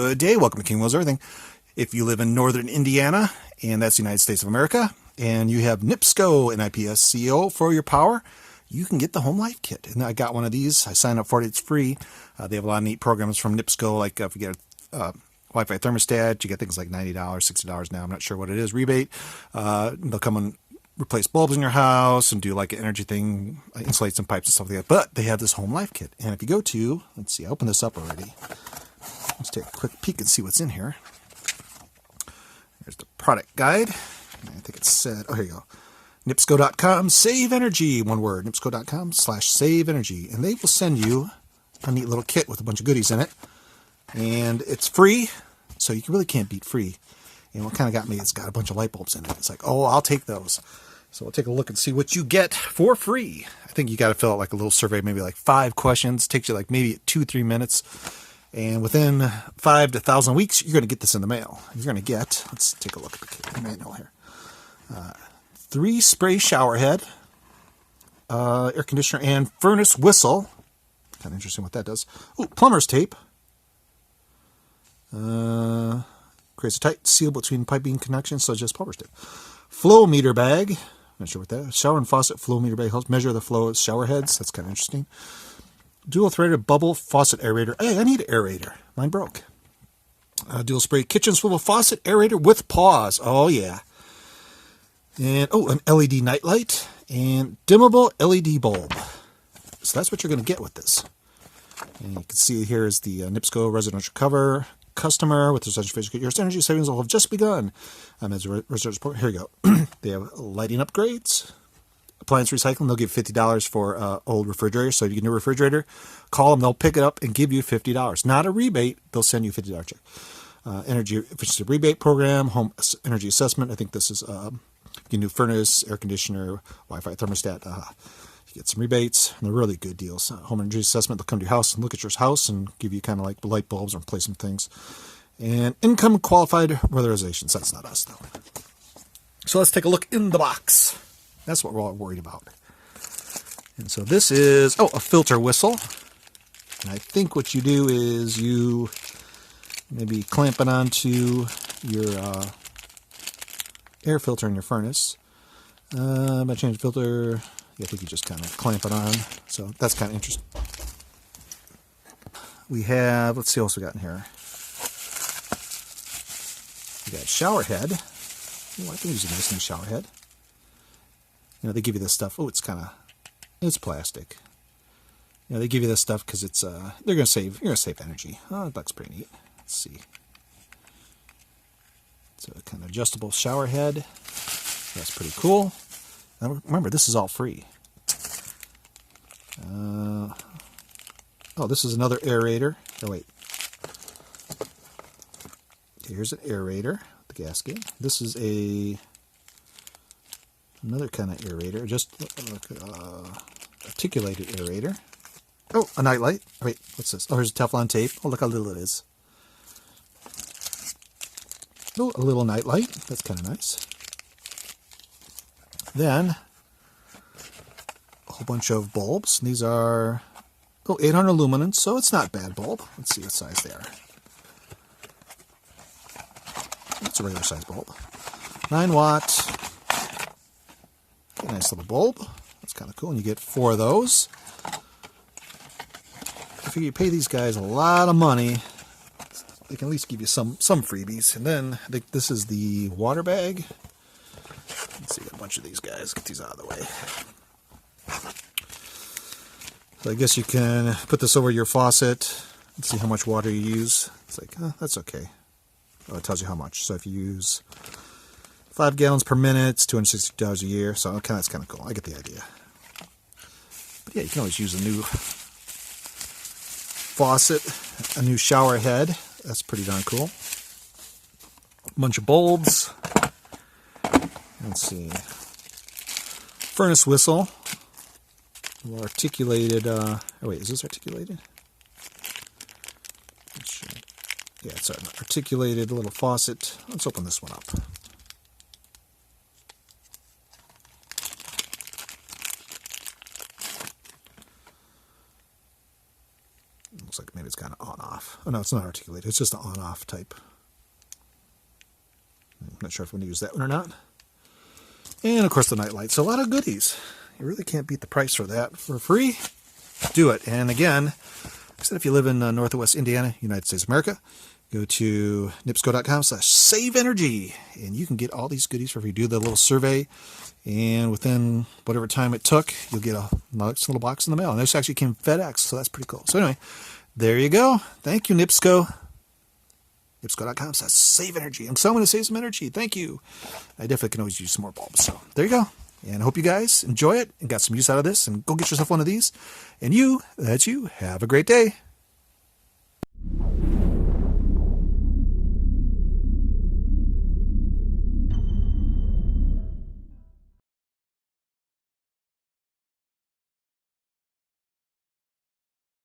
Good day. Welcome to King Will's Everything. If you live in northern Indiana, and that's the United States of America, and you have Nipsco and IPSCO for your power, you can get the Homelife kit. And I got one of these. I signed up for it. It's free. They have a lot of neat programs from Nipsco, like if you get a Wi-Fi thermostat, you get things like $90, $60 now. I'm not sure what it is, rebate. They'll come and replace bulbs in your house and do like an energy thing, insulate some pipes and stuff like that. But they have this Homelife kit. And if you go to, let's see, I opened this up already. Let's take a quick peek and see what's in here. There's the product guide. I think it said, oh, here you go. Nipsco.com, save energy, one word. Nipsco.com/save energy. And they will send you a neat little kit with a bunch of goodies in it. And it's free, so you really can't beat free. And what kind of got me, it's got a bunch of light bulbs in it. It's like, oh, I'll take those. So we'll take a look and see what you get for free. I think you got to fill out like a little survey, maybe like 5 questions. Takes you like maybe 2-3 minutes. And within 5 to 1,000 weeks, you're going to get this in the mail. You're going to get, let's take a look at the manual here. 3 spray shower head, air conditioner, and furnace whistle. Kind of interesting what that does. Oh, plumber's tape. Creates a tight seal between piping connections, so just plumber's tape. Flow meter bag. Not sure what that is. Shower and faucet flow meter bag helps measure the flow of shower heads. That's kind of interesting. Dual threaded bubble faucet aerator. Hey, I need an aerator. Mine broke. Dual spray kitchen swivel faucet aerator with pause. Oh, yeah. And, oh, an LED nightlight and dimmable LED bulb. So that's what you're going to get with this. And you can see here is the Nipsco residential cover. Customer with residential figure. Your energy savings will have just begun. As a residential support. Here you go. They have lighting upgrades. Appliance recycling, they'll give $50 for old refrigerator. So if you get a new refrigerator, call them, they'll pick it up and give you $50. Not a rebate, they'll send you a $50 check. Energy efficiency rebate program, home energy assessment. I think this is your new furnace, air conditioner, Wi-Fi thermostat. You get some rebates, and they're really good deals. Home energy assessment, they'll come to your house and look at your house and give you kind of like light bulbs or replace some things. And income qualified weatherizations. That's not us, though. So let's take a look in the box. That's what we're all worried about. And so this is, oh, a filter whistle. And I think what you do is you maybe clamp it onto your air filter in your furnace. By changing the filter, yeah, I think you just kind of clamp it on. So that's kind of interesting. We have, let's see what else we got in here. We got shower head. Oh, I can use a nice new shower head. You know, they give you this stuff. Oh, it's plastic. You know, they give you this stuff because it's you're gonna save energy. Oh, that looks pretty neat. Let's see. It's a kind of adjustable shower head. That's pretty cool. Now, remember, this is all free. Oh, this is another aerator. Oh, wait. Okay, here's an aerator, the gasket. This is another kind of aerator, just articulated aerator. Oh, a nightlight. Wait, what's this? Oh, here's Teflon tape. Oh, look how little it is. Oh, a little nightlight. That's kind of nice. Then, a whole bunch of bulbs. These are, 800 lumens, so it's not a bad bulb. Let's see what size they are. That's a regular size bulb. 9 watt. A nice little bulb. That's kind of cool. And you get 4 of those. I figure you pay these guys a lot of money, they can at least give you some freebies. And then this is the Waterbag. Let's see, a bunch of these guys. Get these out of the way. So I guess you can put this over your faucet and see how much water you use. It's like, that's okay. Oh, it tells you how much. So if you use 5 gallons per minute, it's $260 a year. So okay, that's kind of cool. I get the idea. But yeah, you can always use a new faucet, a new shower head. That's pretty darn cool. A bunch of bulbs. Let's see. Furnace whistle. Well, articulated. Oh wait, is this articulated? Yeah, it's an articulated little faucet. Let's open this one up. looks like maybe it's kind of on-off. Oh, no, it's not articulated. It's just an on-off type. I'm not sure if I'm going to use that one or not. And, of course, the Nightlight. So a lot of goodies. You really can't beat the price for that. For free, do it. And, again, like I said, if you live in Northwest Indiana, United States of America, go to nipsco.com/saveenergy, and you can get all these goodies for free. Do the little survey, and within whatever time it took, you'll get a nice little box in the mail. And this actually came FedEx, so that's pretty cool. So anyway, there you go. Thank you, Nipsco. Nipsco.com/saveenergy. And so I'm going to save some energy. Thank you. I definitely can always use some more bulbs. So there you go. And I hope you guys enjoy it and got some use out of this. And go get yourself one of these. And you, have a great day.